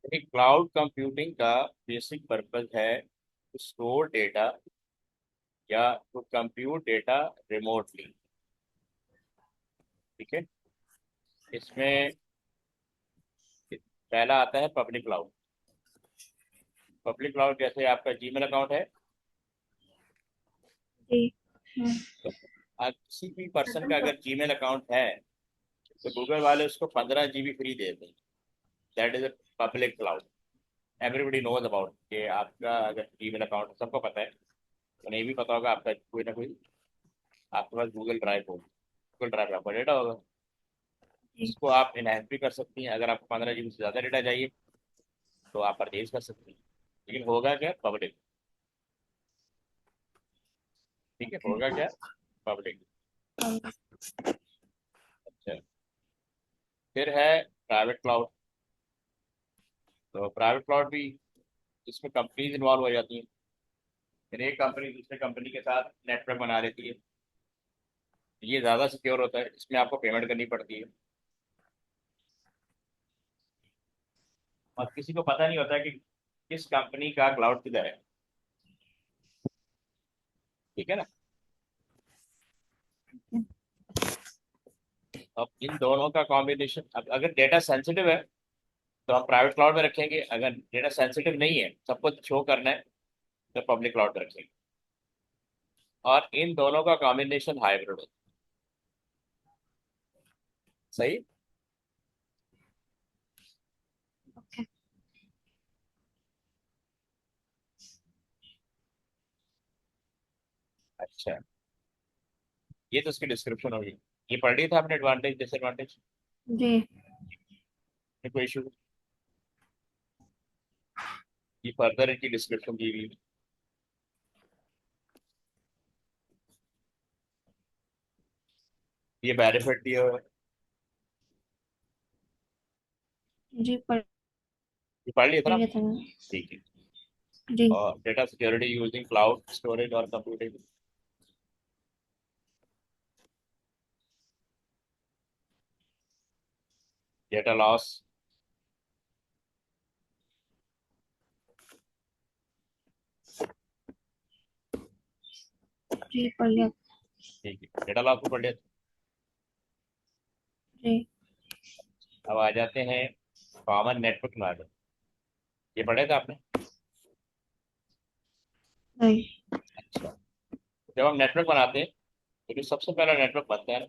Cloud computing का basic purpose है to store data या टू कंप्यूट डेटा रिमोटली। ठीक है। इसमें पहला आता है पब्लिक क्लाउड। पब्लिक क्लाउड जैसे आपका जीमेल अकाउंट है, जी। हाँ। तो किसी भी पर्सन का अगर जीमेल अकाउंट है तो गूगल वाले उसको 15 GB फ्री देते हैं। That is a public cloud. Everybody knows about कि आपका अगर जीमेल अकाउंट सबको पता है, तो नहीं भी पता होगा आपका कोई ना कोई आपके पास गूगल ड्राइव होगा। गूगल ड्राइव में आपका डेटा होगा, जी। उसको आप इनहेंस भी कर सकती हैं। अगर आपको 15 GB से ज़्यादा डेटा चाहिए तो आप परचेज कर सकती हैं। लेकिन होगा क्या? पब्लिक। ठीक है, ओके। होगा क्या? पब्लिक। हाँ। अच्छा। फिर है प्राइवेट क्लाउड। तो प्राइवेट क्लाउड भी, इसमें कंपनीज इन्वॉल्व हो जाती हैं। फिर एक कंपनी दूसरे कंपनी के साथ नेटवर्क बना लेती है। ये ज़्यादा सिक्योर होता है, इसमें आपको पेमेंट करनी पड़ती है और किसी को पता नहीं होता कि किस कंपनी का क्लाउड किधर है। ठीक है ना। अब इन दोनों का कॉम्बिनेशन, अब अगर डेटा सेंसिटिव है तो हम प्राइवेट क्लाउड में रखेंगे, अगर डेटा सेंसिटिव नहीं है, सबको शो करना है, तो पब्लिक क्लाउड में रखेंगे। और इन दोनों का कॉम्बिनेशन हाइब्रिड होता है। सही। ओके। अच्छा, ये तो उसकी डिस्क्रिप्शन होगी। ये पढ़ लिया था आपने, एडवांटेज डिसएडवांटेज? जी। कोई इशू? ये फर्दर इनकी डिस्क्रिप्शन दी हुई है। ये बेनिफिट दिया हुआ है। जी, पढ़ ये पढ़ लिया था ना? लिया था मैंने। ठीक है। जी। और data security using cloud storage और कंप्यूटिंग। Data loss. जी, पढ़ लिया। ठीक है, डेटा लॉस को पढ़ लिया। जी। अब आ जाते हैं कॉमन नेटवर्क नॉलेज। ये पढ़े थे आपने? नहीं। अच्छा। जब हम नेटवर्क बनाते हैं तो जो सबसे पहला नेटवर्क बनता है ना,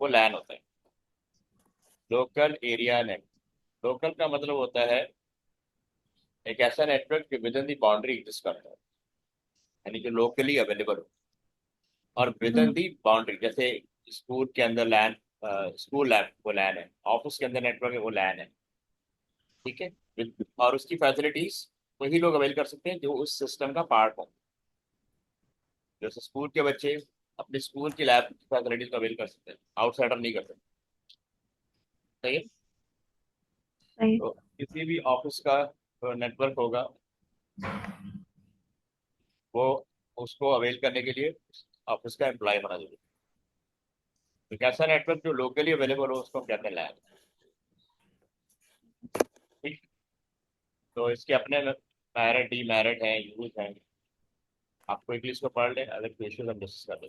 वो लैन होता है। Local area network. लोकल का मतलब होता है एक ऐसा नेटवर्क जो with in the boundary exist करता है, यानी जो लोकली अवेलेबल हो। और with in hmm. The boundary, जैसे स्कूल के अंदर लैन, स्कूल लैब वो लैन है, ऑफिस के अंदर नेटवर्क है वो लैन है। ठीक है। और उसकी फैसिलिटीज वही लोग अवेल कर सकते हैं जो उस सिस्टम का पार्ट हो। जैसे स्कूल के बच्चे अपने स्कूल की लैब की फैसिलिटीज को अवेल कर सकते हैं, आउटसाइडर नहीं कर सकते। सही है। सही। तो किसी भी ऑफिस का नेटवर्क होगा, वो उसको अवेल करने के लिए ऑफिस का एम्प्लॉय होना जरूरी है। एक ऐसा नेटवर्क जो लोकली अवेलेबल हो उसको हम कहते हैं लैब। ठीक। तो इसके अपने मेरिट डीमेरिट हैं, यूज हैं। आपको एक लिस्ट को पढ़ लें, अगर कोई इश्यूज हम डिस्कस कर दें।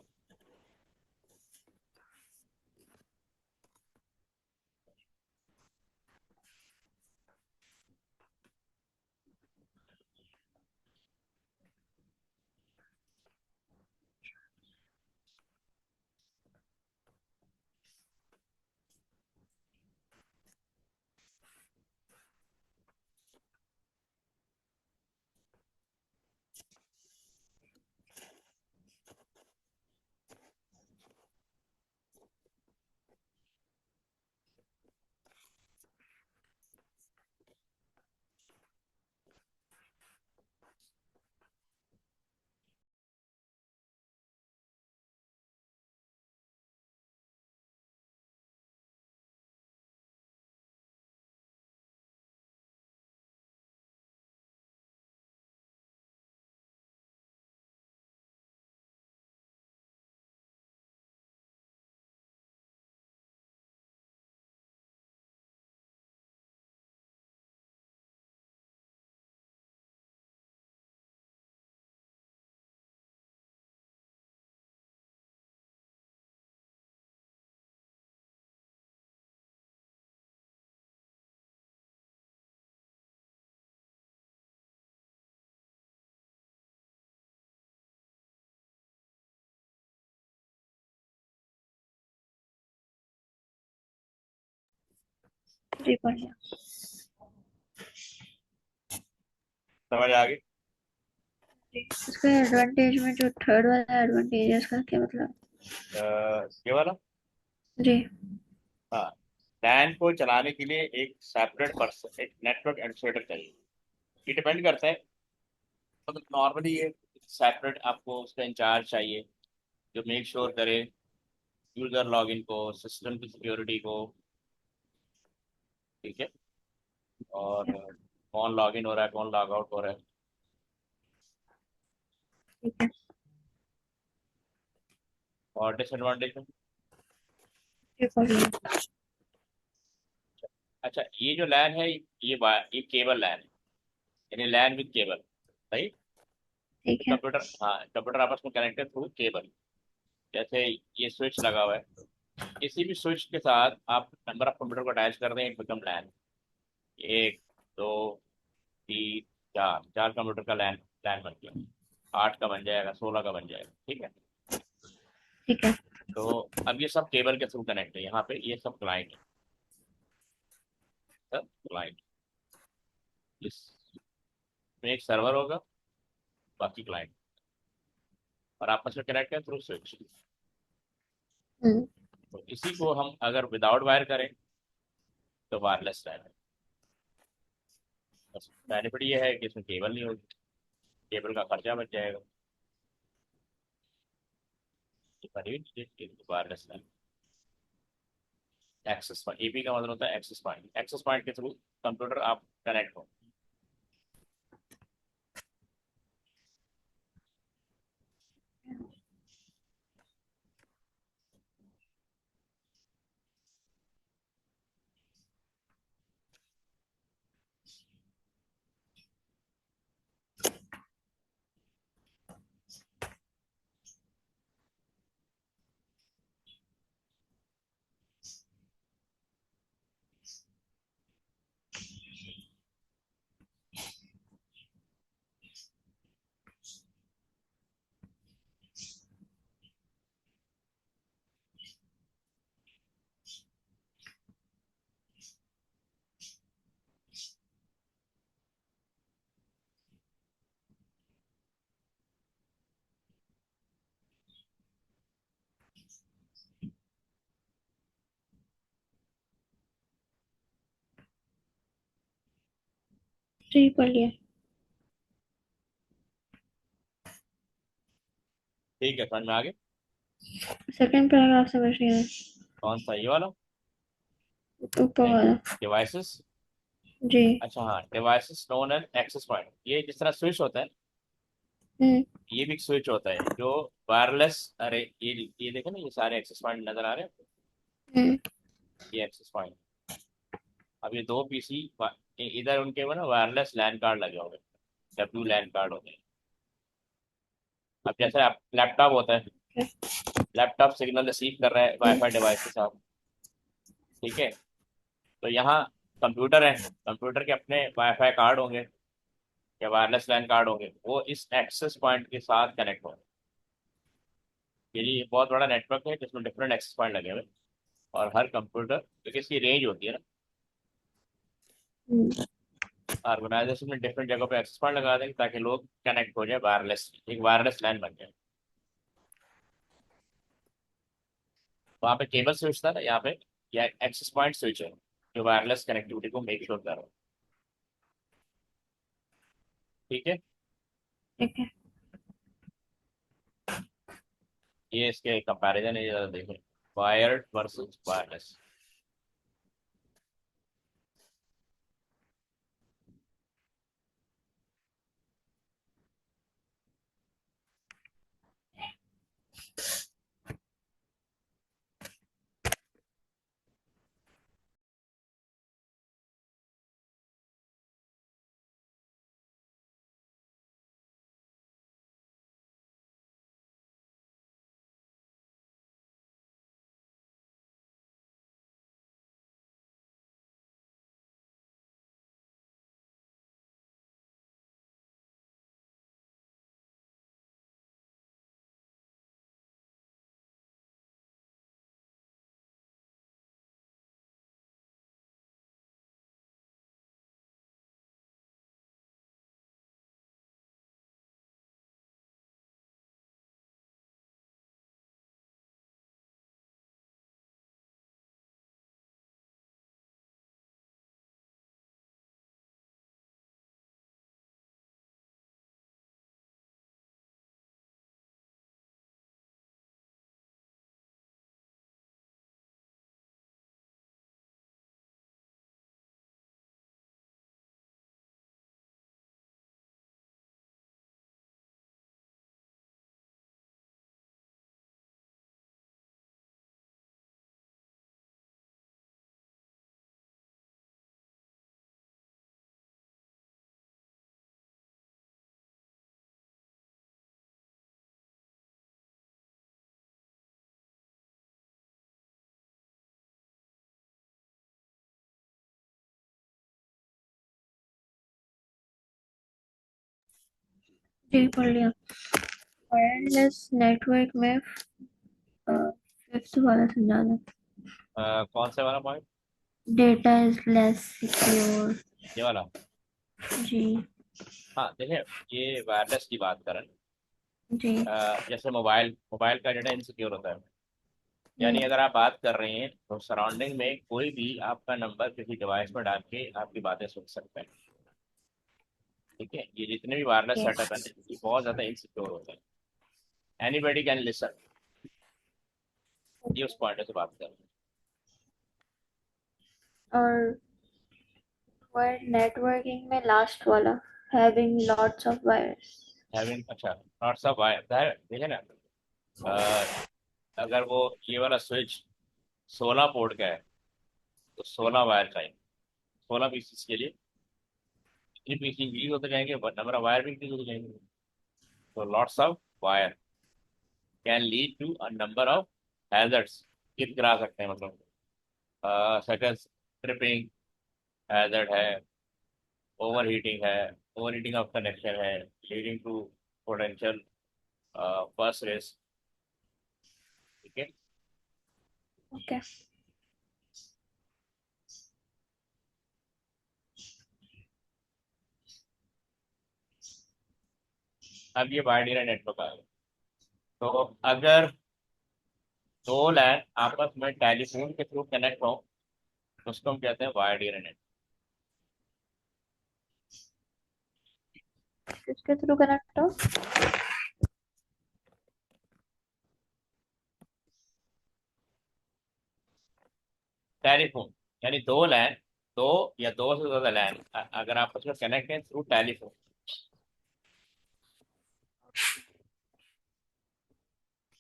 जी पढ़ लिया। समझ आ गई? जी इसका एडवांटेज में जो थर्ड वाला एडवांटेज है इसका क्या मतलब? ये वाला। जी। हाँ, लैन को चलाने के लिए एक सेपरेट पर्सन, एक नेटवर्क एडमिनिस्ट्रेटर चाहिए। ये डिपेंड करता है, मतलब नॉर्मली ये सेपरेट आपको उसका इंचार्ज चाहिए, जो मेक श्योर करे यूजर लॉगिन को, सिस्टम की सिक्योरिटी को। ठीक है। और कौन लॉगिन हो रहा है, कौन लॉग आउट हो रहा है। ठीक है। और डिसएडवांटेज में, जी पढ़ लिया। अच्छा ये जो लैन है, ये केबल लैन है, यानी लैन विद केबल। राइट। ठीक है। कंप्यूटर, हाँ कंप्यूटर आपस में कनेक्टेड थ्रू केबल। जैसे ये स्विच लगा हुआ है, किसी भी स्विच के साथ आप नंबर ऑफ कंप्यूटर को अटैच कर दें, एक बिकम लैन। एक, दो, तीन, चार, चार कंप्यूटर का लैन, लैन बन गया। 8 का बन जाएगा, 16 का बन जाएगा। ठीक है। ठीक है। तो अब ये सब केबल के थ्रू कनेक्ट है, यहाँ पे ये सब क्लाइंट है, सब क्लाइंट। इसमें एक सर्वर होगा, बाकी क्लाइंट, और आपस में कनेक्ट है थ्रू स्विच। हम्म। तो इसी को हम अगर विदाउट वायर करें तो वायरलेस लैन है। बस बेनिफिट ये है कि इसमें केबल नहीं होगी, केबल का खर्चा बच जाएगा। वायरलेस लैन, एक्सेस पॉइंट, एपी का मतलब होता है एक्सेस पॉइंट। एक्सेस पॉइंट के थ्रू कंप्यूटर आप कनेक्ट हो। जी पढ़ लिया। ठीक है, समझ में आ गया। सेकंड पैराग्राफ समझ नहीं आया। कौन सा, ये वाला? ऊपर नहीं, वाला। डिवाइसेस। जी। अच्छा हाँ, devices known as access point. ये जिस तरह स्विच होता है, हम्म। ये भी एक स्विच होता है जो वायरलेस। अरे ये देखो ना, ये सारे एक्सेस पॉइंट नजर आ रहे हैं। हम्म। ये एक्सेस पॉइंट, अब ये दो पीसी, इधर उनके वो ना वायरलेस लैन कार्ड लगे होंगे, डब्ल्यू लैन कार्ड होते हैं। अब जैसे आप लैपटॉप होता है, लैपटॉप सिग्नल रिसीव कर रहा है वाईफाई डिवाइस के साथ। ठीक है। तो यहाँ कंप्यूटर है, कंप्यूटर के अपने वाईफाई कार्ड होंगे या वायरलेस लैन कार्ड होंगे, वो इस एक्सेस पॉइंट के साथ कनेक्ट होंगे। ये बहुत बड़ा नेटवर्क है जिसमें डिफरेंट एक्सेस पॉइंट लगे हुए हैं। और हर कंप्यूटर, क्योंकि इसकी रेंज होती है ना, हम्म। ऑर्गेनाइजेशन में डिफरेंट जगह पे एक्सेस पॉइंट लगा देंगे ताकि लोग कनेक्ट हो जाए वायरलेस, एक वायरलेस लैन बन जाए। वहाँ पे केबल स्विच था ना, यहाँ पे या एक्सेस पॉइंट स्विच है जो वायरलेस कनेक्टिविटी को मेक श्योर कर रहा है। ठीक है। ठीक है। ये इसके कंपैरिजन है, ये जरा देखें, वायर्ड वर्सेस वायरलेस। जी पढ़ लिया। वायरलेस नेटवर्क में फिफ्थ वाला समझा दो। कौन सा वाला point? Data is less secure. ये वाला। जी। हाँ देखिए, ये वायरलेस की बात करें। जी। जैसे मोबाइल मोबाइल का डेटा इनसिक्योर होता है। यानी हम्म। अगर आप बात कर रहे हैं तो सराउंडिंग में कोई भी आपका नंबर किसी डिवाइस पर डाल के आपकी बातें सुन सकता है। ठीक है, ये जितने भी वायरलेस ओके। सेटअप है ये बहुत ज्यादा इनसिक्योर होते हैं। Anybody can listen. ये उस पॉइंट से बात कर रहे हैं। और वायर नेटवर्किंग में लास्ट वाला, having lots of wires. Having, अच्छा, नॉट सब वायर देखिए ना। अ, अगर वो ये वाला स्विच 16 पोर्ट का है तो 16 वायर चाहिए। 16 पीसीस के लिए इतनी पीसी इंक्रीज होते जाएंगे, नंबर ऑफ वायर भी इंक्रीज होते जाएंगे। तो lots of wire can lead to a number of hazards. हित करा सकते हैं, मतलब सच एज ट्रिपिंग हैजर्ड है, ओवर हीटिंग है, ओवर हीटिंग ऑफ कनेक्शन है, leading to potential bus race. ठीक है। ओके। अब ये वाइड एरिया नेटवर्क आ गया। तो अगर दो लैन आपस में टेलीफोन के थ्रू कनेक्ट हो तो उसको हम कहते हैं वाइड एरिया नेटवर्क। किसके थ्रू कनेक्ट हो? टेलीफोन यानी दो लैन, दो या दो से ज्यादा लैन अगर आपस में कनेक्ट है थ्रू टेलीफोन।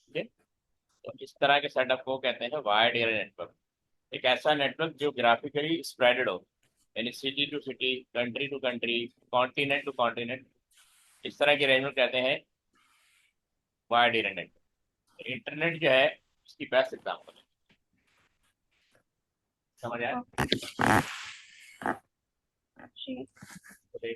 ठीक है। तो इस तरह के सेटअप को कहते हैं वाइड एरिया नेटवर्क। एक ऐसा नेटवर्क जो ग्राफिकली स्प्रेडेड हो, यानी city to city, country to country, continent to continent, इस तरह के अरेंजमेंट कहते हैं वाइड एरिया नेटवर्क। इंटरनेट जो है इसकी बेस्ट एग्जाम्पल है। समझ आया? जी। तो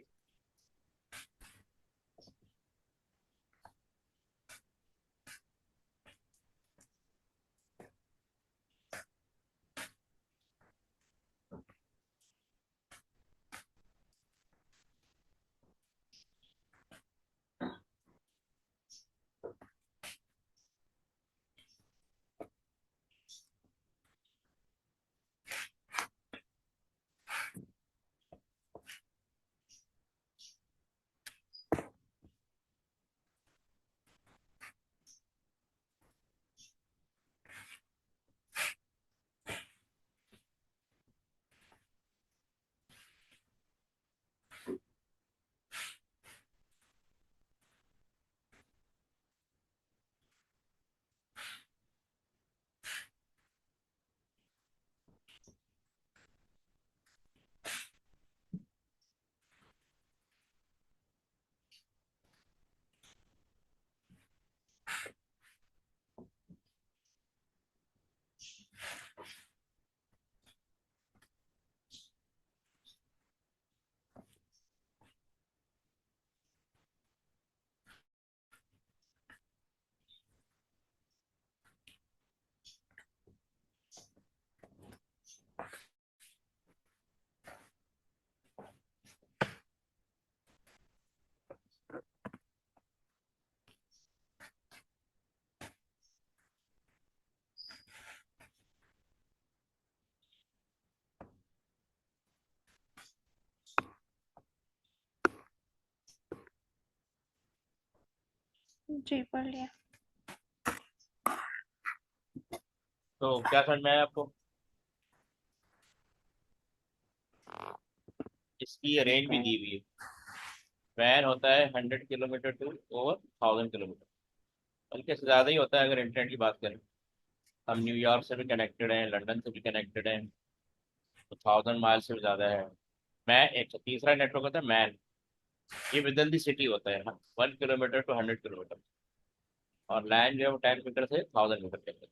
जी पढ़ लिया। क्या समझ में आया आपको? इसकी रेंज भी दी हुई है। वैन होता है 100 किलोमीटर टू ओवर 1000 किलोमीटर, बल्कि इससे ज़्यादा ही होता है अगर इंटरनेट की बात करें। हम न्यूयॉर्क से भी कनेक्टेड हैं, लंदन से भी कनेक्टेड हैं, तो 1000 माइल से भी ज़्यादा है। मैं एक तीसरा नेटवर्क होता है मैन। ये विद इन द सिटी होता है, 1 किलोमीटर टू 100 किलोमीटर। और लैंड जो है वो 10 मीटर से 1000 मीटर के अंदर।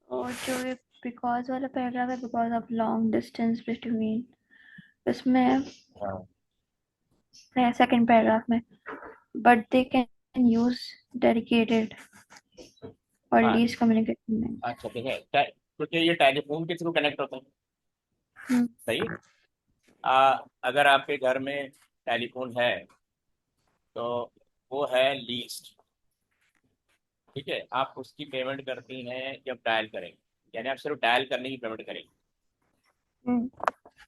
और जो ये बिकॉज वाला पैराग्राफ है, because of long distance between, इसमें हाँ। सेकंड पैराग्राफ में but they can use dedicated or हाँ least communication link. अच्छा ठीक है क्योंकि ये टेलीफोन के थ्रू कनेक्ट होते हैं। Hmm. सही। अगर आपके घर में टेलीफोन है तो वो है लीस्ट। ठीक है, आप उसकी पेमेंट करती हैं जब डायल करेंगे, यानी आप सिर्फ डायल करने की पेमेंट करेंगे। Hmm.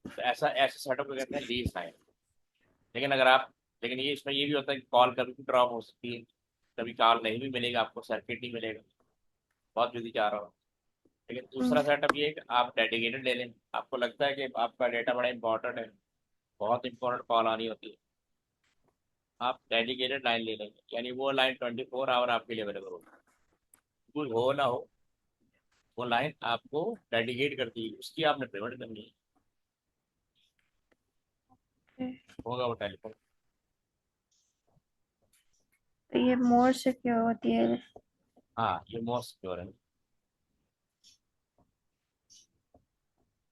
तो ऐसा ऐसे सेटअप को कहते हैं लीज लाइन। लेकिन अगर आप लेकिन ये इसमें ये भी होता है कि कॉल कभी भी ड्रॉप हो सकती है, कभी कॉल नहीं भी मिलेगा, आपको सर्किट नहीं मिलेगा, बहुत बिजी जा रहा हो। लेकिन Hmm. दूसरा सेटअप ये है कि आप डेडिकेटेड ले लें, आपको लगता है कि आपका डेटा बड़ा इंपॉर्टेंट है, बहुत इंपॉर्टेंट कॉल आनी होती है, आप डेडिकेटेड लाइन ले लेंगे, यानी वो लाइन 24 आवर आपके लिए अवेलेबल होगी। कुछ हो ना हो, वो लाइन आपको डेडिकेट करती है, उसकी आपने पेमेंट करनी है। Okay. होगा वो टेलीफोन। तो ये more secure होती है. हाँ ये मोस्ट सिक्योर है।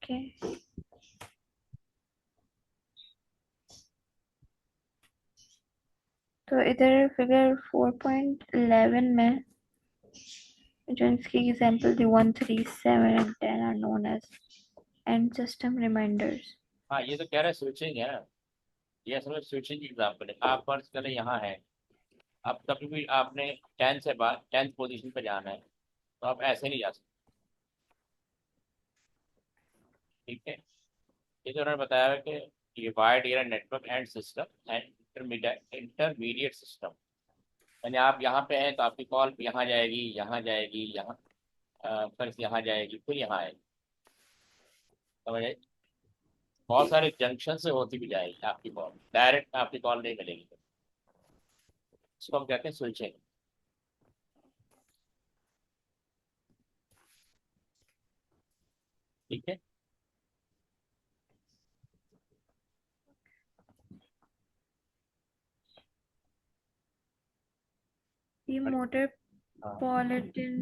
Okay. तो इधर फिगर 4.11 में जो इसकी example the 137 and 10 are known as end system reminders. हाँ ये तो कह रहा है स्विचिंग है ना, ये असल में स्विचिंग की एग्जाम्पल है। आप फर्ज करें यहाँ है, अब कभी भी आपने 10th पोजीशन पे जाना है तो आप ऐसे नहीं जा सकते। ठीक है, ये जो उन्होंने बताया है कि ये wide area network and system and intermediate system, यानी आप यहाँ पे हैं तो आपकी कॉल यहाँ जाएगी, यहाँ जाएगी, यहाँ फिर यहाँ जाएगी, फिर यहाँ आएगी। समझ आई? बहुत सारे जंक्शन से होती भी जाएगी आपकी कॉल, डायरेक्ट आपकी कॉल नहीं मिलेगी। इसको हम कहते हैं स्विचिंग। ठीक है। ये हाँ मेट्रोपॉलिटन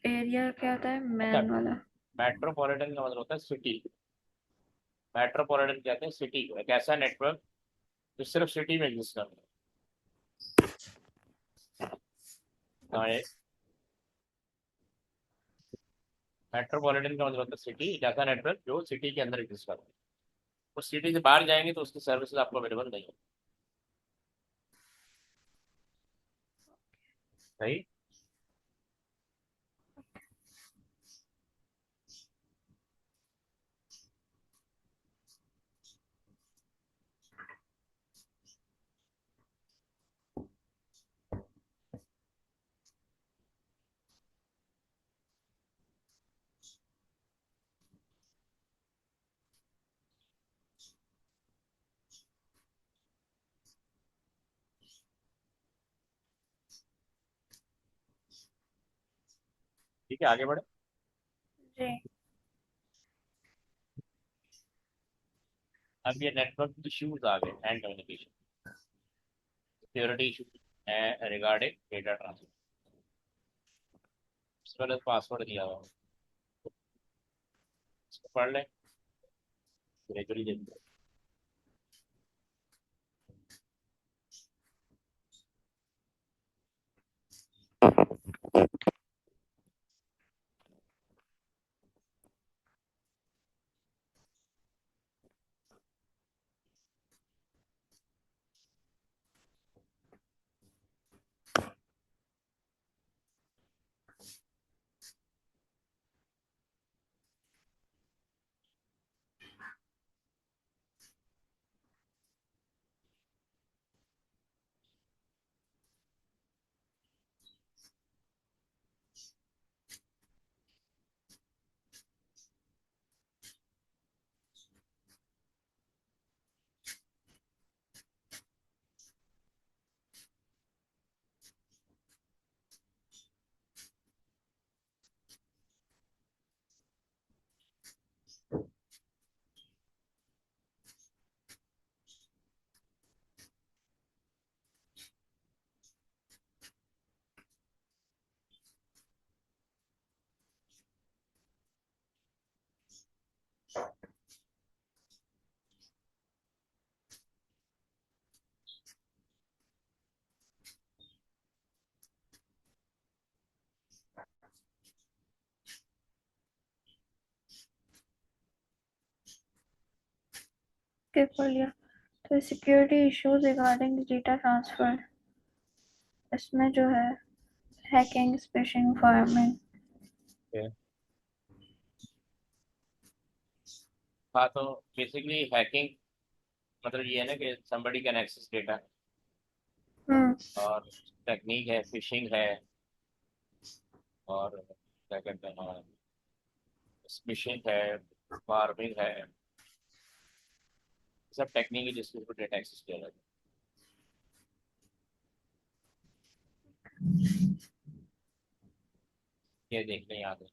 एरिया क्या होता है अच्छा, मैन वाला. मेट्रोपॉलिटन का मतलब होता है सिटी। मेट्रोपॉलिटन कहते हैं सिटी को, एक ऐसा नेटवर्क जो सिर्फ सिटी में एग्जिस्ट करता है। मेट्रोपॉलिटन का मतलब होता है सिटी, एक ऐसा नेटवर्क जो सिटी के अंदर एग्जिस्ट करता है। उस सिटी से बाहर जाएंगे तो उसकी सर्विसेज आपको अवेलेबल नहीं है। सही। ठीक है, आगे बढ़े। जी. अब ये नेटवर्क इश्यूज आ गए एंड कम्युनिकेशन, सिक्योरिटी इशूज है रिगार्डिंग डेटा ट्रांसफर। इसके बाद पासवर्ड दिया हुआ है, इसको पढ़ लें, ग्रेजुअली देखते हैं। के कर लिया। तो security issues regarding data transfer, इसमें जो है हैकिंग, स्पेशिंग, फार्मिंग। हाँ, तो बेसिकली हैकिंग मतलब ये है ना कि somebody कैन एक्सेस डेटा, और टेक्निक है फिशिंग है, और क्या कहते हैं स्मिशिंग है, फार्मिंग है, सब टेक्निक है जिसके ऊपर डेटा एक्सेस किया जाता है। ये देखने याद है।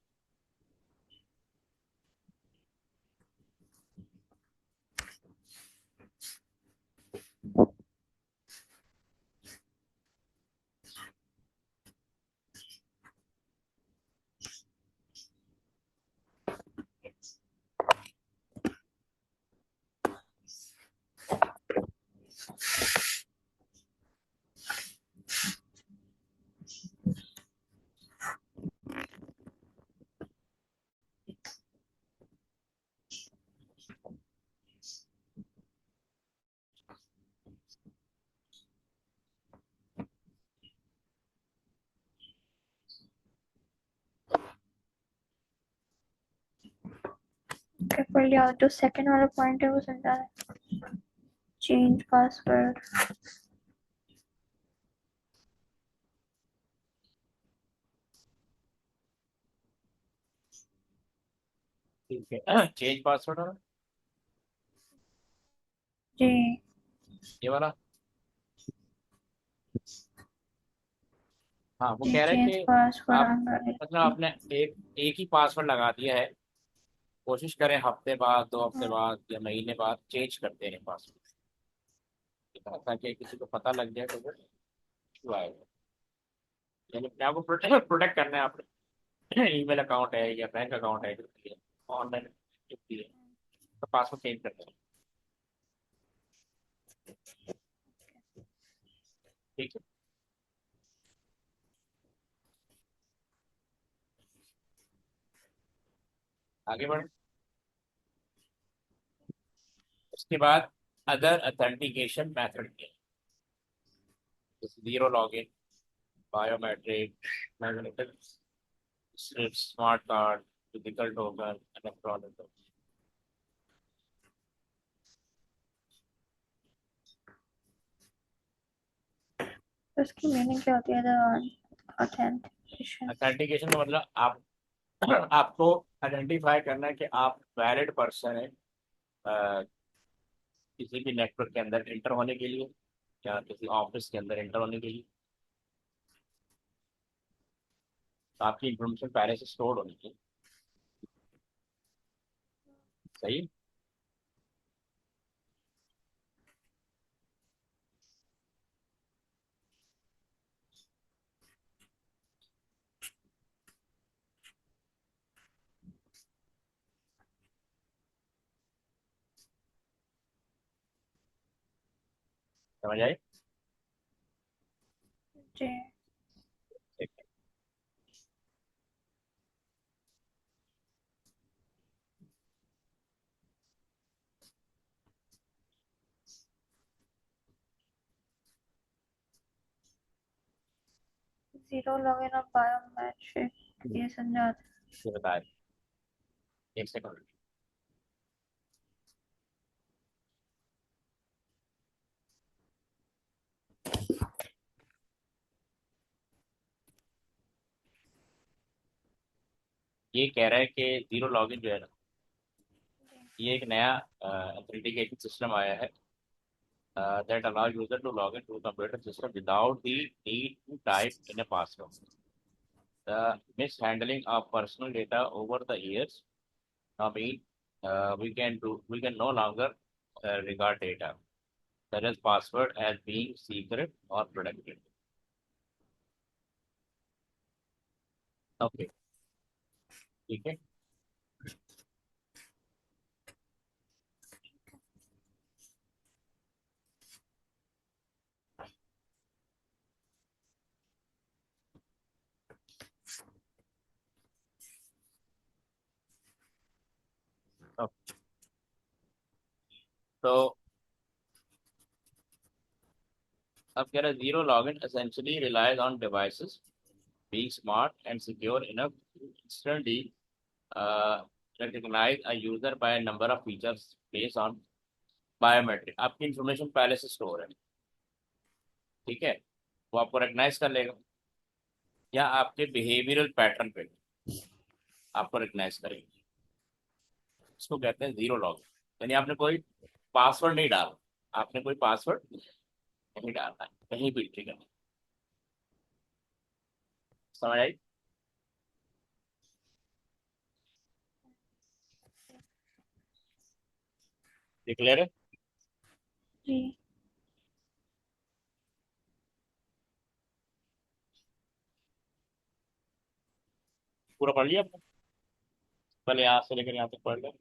क्या कर लिया? जो सेकंड वाला पॉइंट है वो समझा है। Change password. ठीक है। चेंज पासवर्ड और जी। ये वाला। हाँ, वो जी कह रहे हैं चेंज कि पासवर्ड आप अंडर। मतलब आपने एक एक ही पासवर्ड लगा दिया है, कोशिश करें हफ्ते बाद, 2 हफ्ते बाद या महीने बाद चेंज करते हैं पासवर्ड, ताकि किसी को पता लग जाए तो वो क्यों आएगा। यानी अपने आप को प्रोटेक्ट प्रोटेक्ट करना है। आपने ईमेल अकाउंट है या बैंक अकाउंट है जो भी है, ऑनलाइन जो भी है, तो पासवर्ड चेंज करना है। ठीक है, आगे बढ़े। उसके बाद अदर अथेंटिकेशन मेथड के, जैसे zero login, biometric, magnetic smart card, physical token, electronic. तो इसकी मीनिंग क्या होती है? ऑथेंटिकेशन। अथेंटिकेशन का मतलब आप आपको आइडेंटिफाई करना है कि आप वैलिड पर्सन है, अ, किसी भी नेटवर्क के अंदर एंटर होने के लिए या किसी ऑफिस के अंदर एंटर होने के लिए। तो आपकी इंफॉर्मेशन पहले से स्टोर होनी चाहिए। सही। समझ आई। जी। ठीक है। जीरो लॉगिन और बायोमेट्रिक ये समझा। ये बताए, एक सेकंड। ये कह रहा है कि जीरो लॉगिन जो है ना, ये एक नया ऑथेंटिकेशन सिस्टम आया है that allow user to log into computer system without the need to type in a password. The mishandling of personal data over the years now mean we can no longer regard data that is password as being secret or protected. Okay, ठीक है। Okay. तो अब कह रहा है zero login essentially relies on devices being smart and secure enough to instantly recognize a user by a number of features based on biometric। आपकी information पहले से स्टोर है, ठीक है, वो आपको रिकग्नाइज कर लेगा, या आपके बिहेवियरल पैटर्न पे आपको रिकग्नाइज करेगा। इसको कहते हैं जीरो लॉग। यानी आपने कोई पासवर्ड नहीं डाला, आपने कोई पासवर्ड नहीं डाला है, कहीं भी, ठीक है, समझ आई? क्लियर है? जी। पूरा पढ़ लिया आपने? पहले यहाँ से लेकर यहाँ तक पढ़ लें,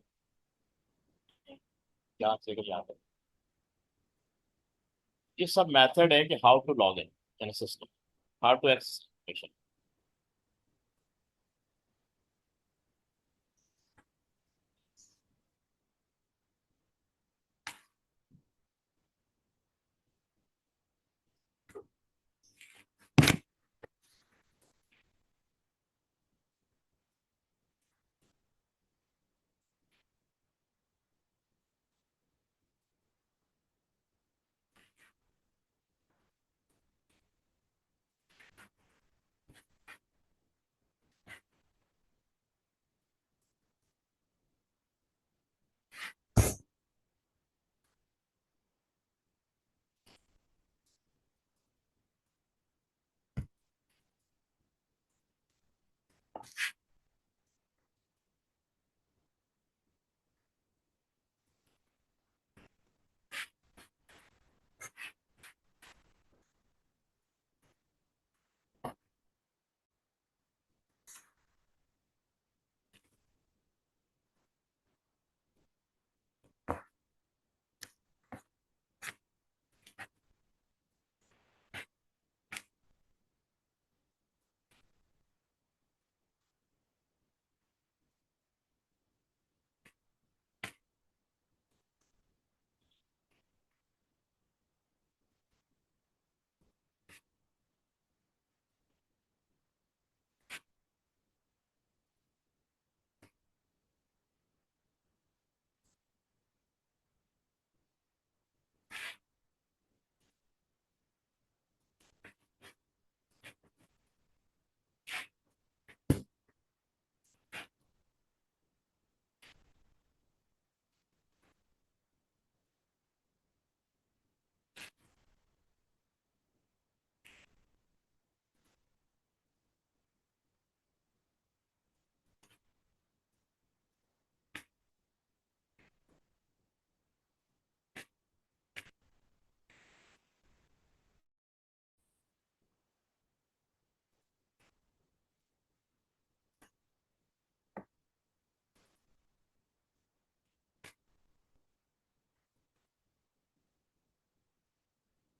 यहाँ से लेकर यहाँ तक। ये सब मेथड है कि how to log in in system, how to access.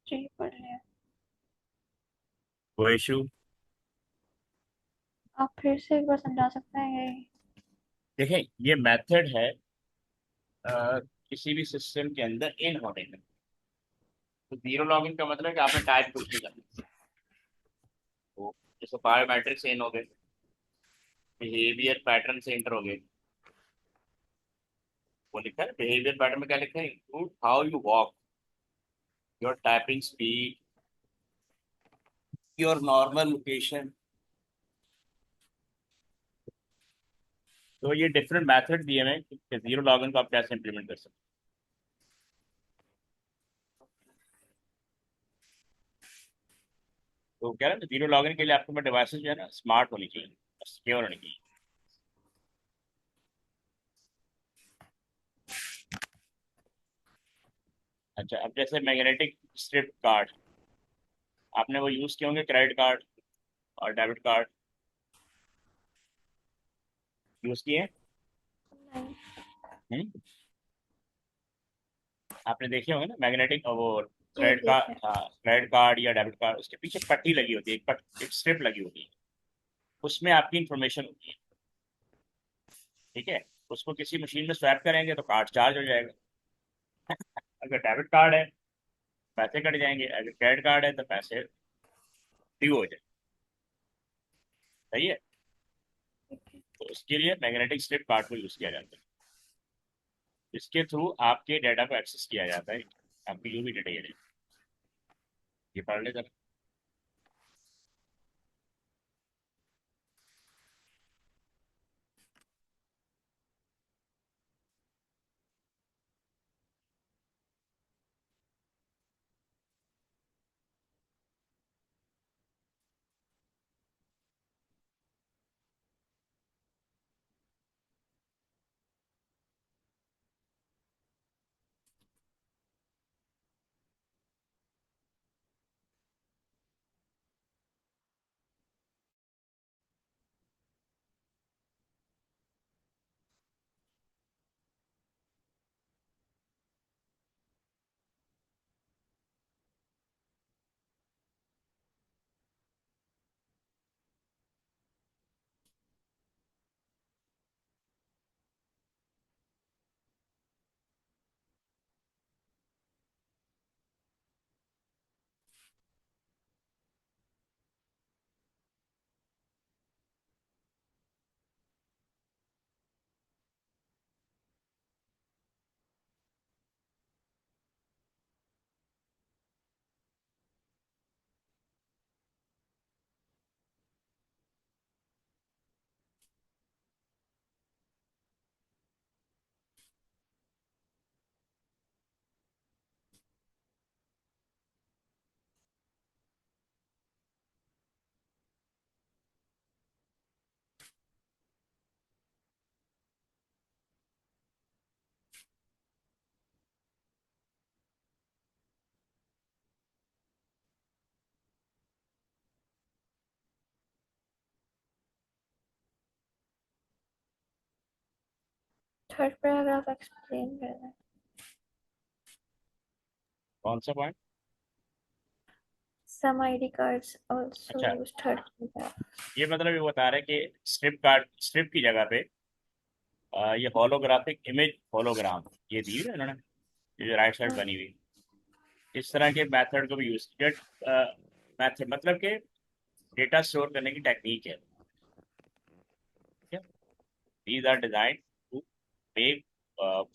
जी पढ़ लिया। कोई इशू? आप फिर से एक बार समझा सकते हैं यही? देखें, ये मेथड है किसी भी सिस्टम के अंदर इन होने में। तो जीरो लॉगिन का मतलब है कि आपने टाइप कुछ नहीं करना। तो जैसे बायोमेट्रिक से इन हो गए, बिहेवियर पैटर्न से इंटर हो गए। वो लिखा है बिहेवियर पैटर्न में, क्या लिखा है? Include how you walk, your typing speed, your normal location. तो ये डिफरेंट मेथड दिए हैं कि जीरो लॉगिन को आप कैसे इंप्लीमेंट कर सकते हैं। तो कह रहे हैं जीरो लॉगिन के लिए आपके पास डिवाइसेस जो है ना स्मार्ट होनी चाहिए, सिक्योर होनी चाहिए। अच्छा, अब जैसे मैग्नेटिक स्ट्रिप कार्ड, आपने वो यूज किए होंगे, क्रेडिट कार्ड और डेबिट कार्ड यूज किए हैं? नहीं। हम्म? आपने देखे होंगे ना मैग्नेटिक वो जी क्रेडिट कार्ड, देखिए। हाँ, क्रेडिट कार्ड या डेबिट कार्ड, उसके पीछे पट्टी लगी होती है, एक स्ट्रिप लगी होती है, उसमें आपकी इंफॉर्मेशन होती है, ठीक है। उसको किसी मशीन में स्वैप करेंगे तो कार्ड चार्ज हो जाएगा। अगर डेबिट कार्ड है पैसे कट जाएंगे। अगर क्रेडिट कार्ड है तो पैसे ड्यू हो जाए। सही है। तो उसके लिए मैग्नेटिक स्ट्रिप कार्ड को यूज किया जाता है। इसके थ्रू आपके डाटा को एक्सेस किया जाता है। आपकी जो भी डिटेल है ये पढ़ ले जरा। थर्ड पैराग्राफ एक्सप्लेन करना है। कौन सा point? Some ID cards also अच्छा, use third paragraph. ये मतलब ये बता रहे हैं कि स्ट्रिप कार्ड, स्ट्रिप की जगह पे ये होलोग्राफिक इमेज होलोग्राम ये दी है इन्होंने, ये जो राइट साइड बनी हुई, इस तरह के मेथड को भी यूज किया। मेथड मतलब कि डेटा स्टोर करने की टेक्निक है। ठीक है। These are design to make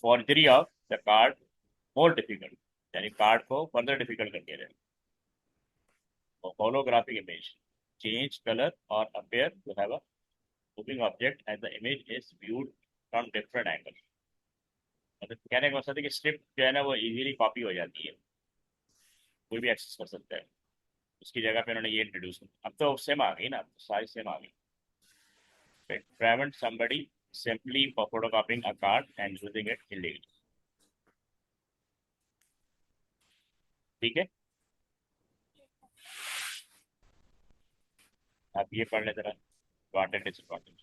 forgery of the card more difficult, यानी कार्ड को फर्दर डिफिकल्ट करके रहे। Holographic image change color or appear to have a moving object as the image is viewed from different angles। मतलब कहने का मकसद है कि स्ट्रिप जो है ना वो इजीली कॉपी हो जाती है, कोई भी एक्सेस कर सकता है। उसकी जगह पे उन्होंने ये इंट्रोड्यूस किया। अब तो सेम आ गई ना, अब तो सारी सेम आ गई। prevent somebody simply photocopying a card and using it illegally। ठीक है। आप ये पढ़ ले जरा, इम्पॉर्टेंट इज इम्पॉर्टेंट।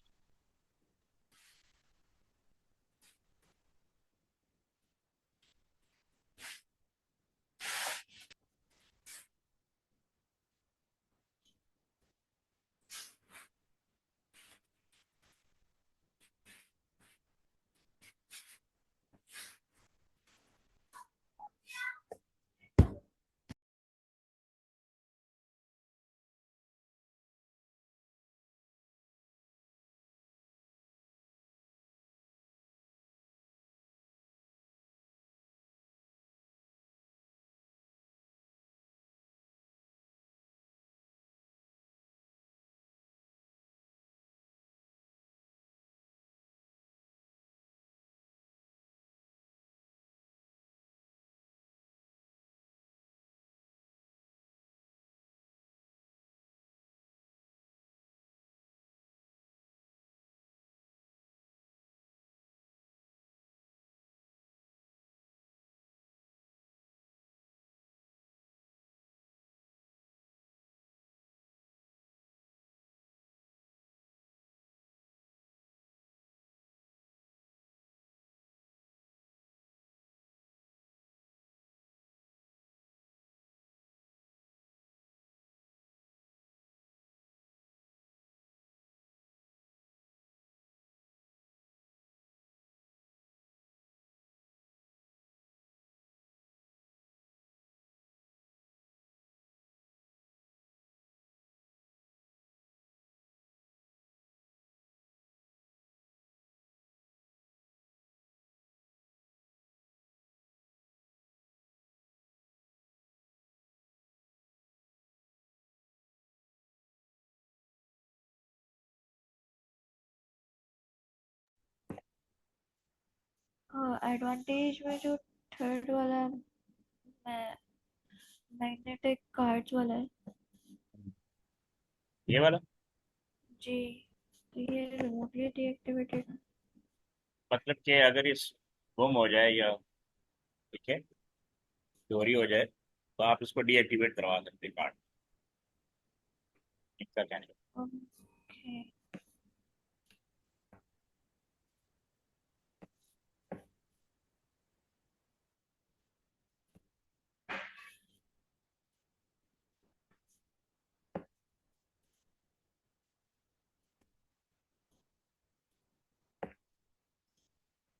एडवांटेज में जो थर्ड वाला मैग्नेटिक कार्ड्स वाला है ये वाला जी, तो ये रिमोटली डीएक्टिवेटेड। मतलब कि अगर इस गुम हो जाए या ठीक है चोरी हो जाए तो आप इसको डीएक्टिवेट करवा सकते हैं कार्ड। इसका क्या नहीं। ओके।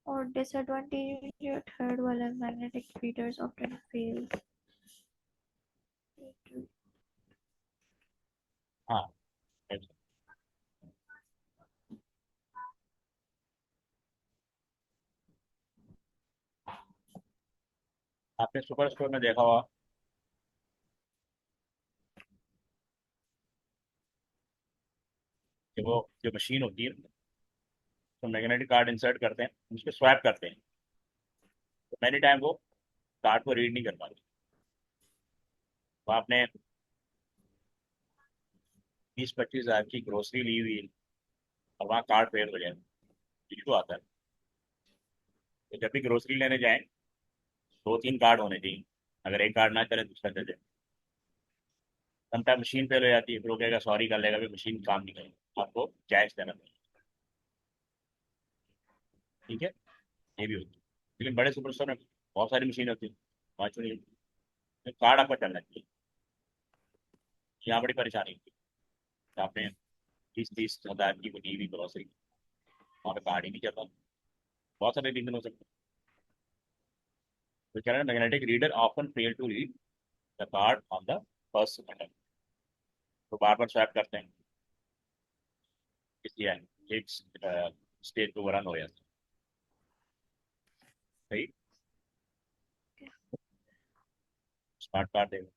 और डिसएडवांटेज जो थर्ड वाला मैग्नेटिक फीडर्स ऑफ्टन फेल। हाँ आपने सुपर स्टोर में देखा हुआ कि वो जो मशीन होती है तो मैग्नेटिक कार्ड इंसर्ट करते हैं उसको स्वैप करते हैं तो मैनी टाइम वो कार्ड को रीड नहीं कर पाते। तो आपने 20-25 हज़ार की ग्रोसरी ली हुई है और वहाँ कार्ड फेल हो जाए इशू आता है। तो जब भी ग्रोसरी लेने जाएं 2-3 कार्ड होने चाहिए। अगर एक कार्ड ना चले दूसरा चले। समटाइम मशीन फेल हो जाती है फिर वो कहेगा सॉरी कर लेगा फिर मशीन काम नहीं करेगी आपको कैश देना पड़ेगा। ठीक है ये भी होती है लेकिन बड़े सुपर स्टोर में बहुत सारी मशीन होती है पाँच नहीं कार्ड आपका चलना चाहिए। यहाँ बड़ी परेशानी होती है आपने 20-30 हज़ार की वो ली हुई ग्रोसरी वहाँ पे कार्ड ही नहीं चल रहा। बहुत सारे रीजन हो सकते हैं। तो कह रहे हैं magnetic reader often fail to read the card on the first second. तो बार बार स्वैप करते हैं इसलिए एक स्टेज को रन हो जाता है। सही स्मार्ट कार्ड देगा।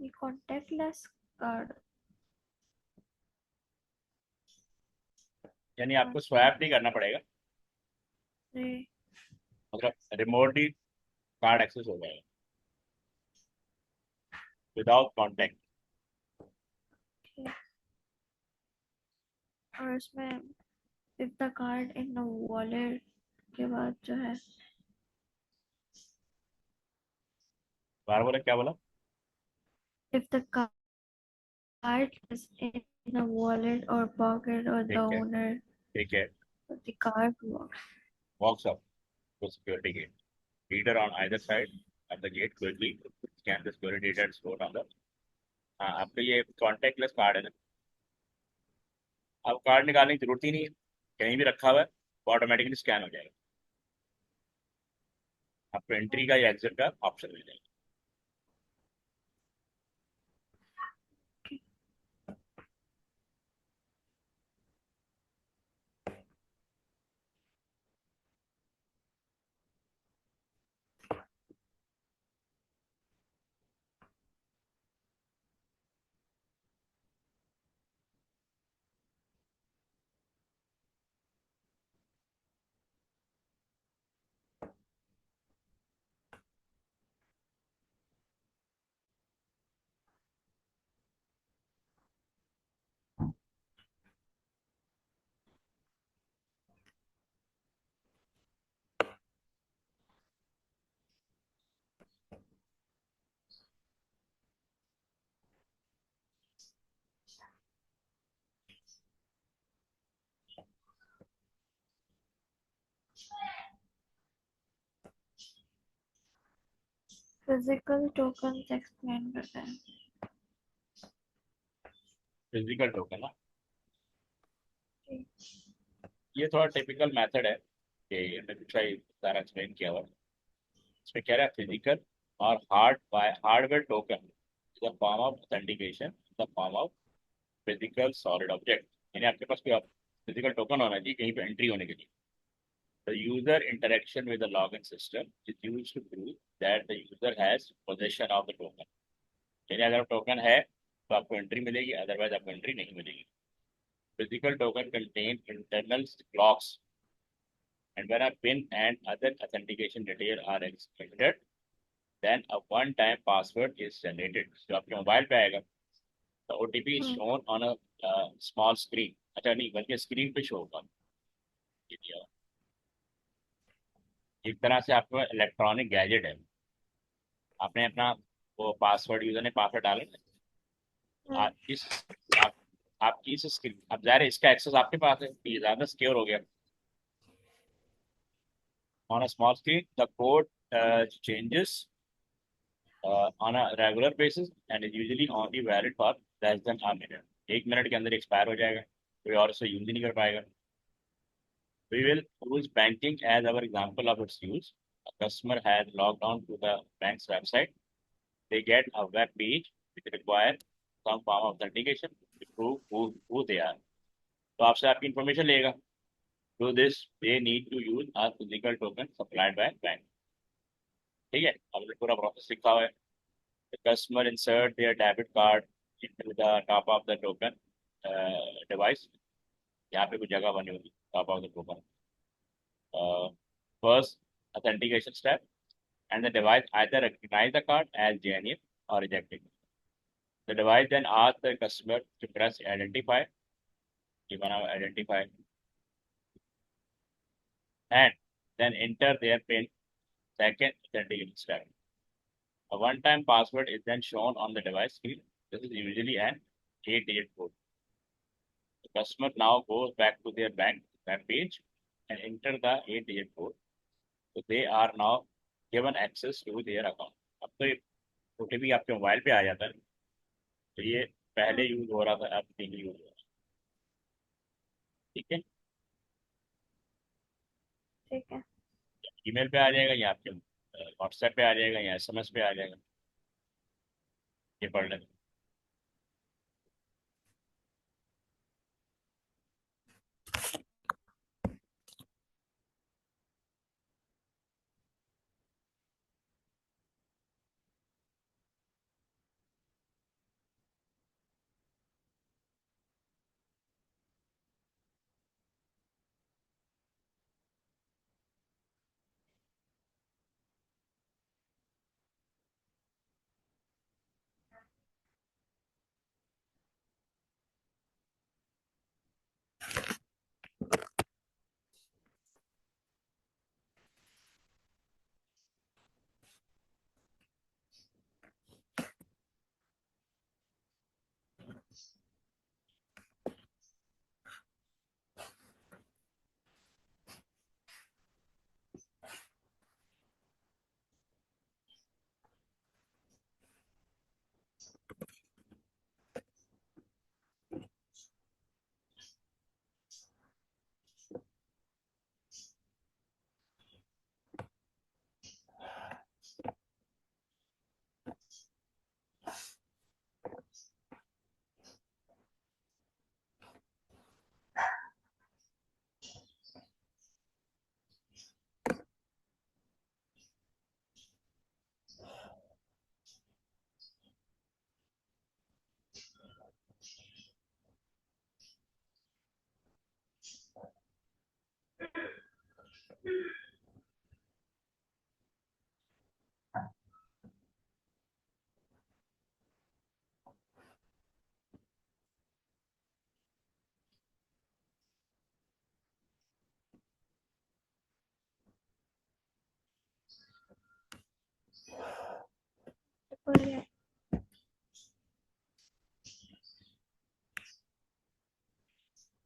ये कॉन्टेक्टलेस कार्ड। यानी आपको स्वैप नहीं करना पड़ेगा जी। मतलब रिमोट ही कार्ड एक्सेस हो जाएगा विदाउट कॉन्टेक्ट। और इसमें if the card in wallet के बाद जो है बार बोला क्या बोला। if the card is in a wallet or pocket or the ठीक है owner ठीक है of the card works. walks up to security gate. Reader on either side of the gate quickly scan the security data and store on the। हाँ आपका ये contact lens card है ना। अब कार्ड निकालने की जरूरत ही नहीं है कहीं भी रखा हुआ है वो ऑटोमेटिकली स्कैन हो जाएगा। आपको एंट्री का या एग्जिट का ऑप्शन मिल जाएगा। फिजिकल टोकन्स एक्सप्लेन करते हैं। फिजिकल टोकन ना, ठीक। ये थोड़ा टिपिकल मेथड है कि मैंने कुछ सारा एक्सप्लेन किया हुआ है। इसमें कह रहा है फिजिकल और hardware token the form of authentication, the form of physical solid object. यानी आपके पास कोई फिजिकल टोकन होना चाहिए कहीं पे एंट्री होने के लिए। The user interaction with the login system is used to prove that the user has possession of the token. यानी अगर टोकन है तो आपको एंट्री मिलेगी, अदरवाइज आपको एंट्री नहीं मिलेगी। Physical token contain internal blocks, and when a PIN and other authentication detail are expected, then a one-time password is generated. जो आपके मोबाइल पे आएगा, the OTP is shown on a small screen. अच्छा नहीं, बल्कि screen पे show होगा। ये दिया हुआ। एक तरह से आपको इलेक्ट्रॉनिक गैजेट है। आपने अपना वो पासवर्ड, यूजर ने पासवर्ड डाला ना, आ, इस आप आपकी इस स्क्रीन, अब ज़ाहिर है इसका एक्सेस आपके पास है, ये ज़्यादा सिक्योर हो गया। On a small screen, the code changes on a regular basis and is usually only valid for less than a minute. 1 minute के अंदर एक्सपायर हो जाएगा, कोई और इसे यूज ही नहीं कर पाएगा। We will use banking as our example of its use. A customer has logged on to the bank's website. They get a web page which requires some form of authentication to prove who they are. तो आपसे आपकी information लेगा। To this, they need to use a physical token supplied by bank. ठीक है, हमने पूरा process लिखा हुआ है। The customer insert their debit card into the top of the token device. यहाँ पे कुछ जगह बनी होगी top of the token. First authentication step, and the device either recognize the card as genuine or reject it. The device then asks the customer to press identify, even identify, and then enter their PIN. Second authentication step. A one-time password is then shown on the device screen. This is usually an 8-digit code. The customer now goes back to their bank web page and enter the 8-digit code. So they are now given access to their account. अब तो ये OTP आपके mobile पे आ जाता है, तो ये पहले यूज हो रहा था, अब नहीं यूज हो रहा। ठीक है, ठीक है। ईमेल पे आ जाएगा या आपके व्हाट्सएप पे आ जाएगा या SMS पे आ जाएगा, ये पढ़ लें। बोलिए।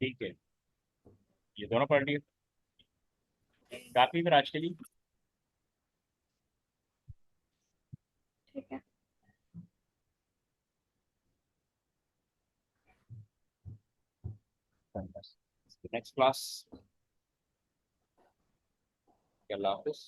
ठीक है, ये दोनों पढ़ लिए, काफी फिर आज के लिए। नेक्स्ट क्लास, अल्लाह हाफिज।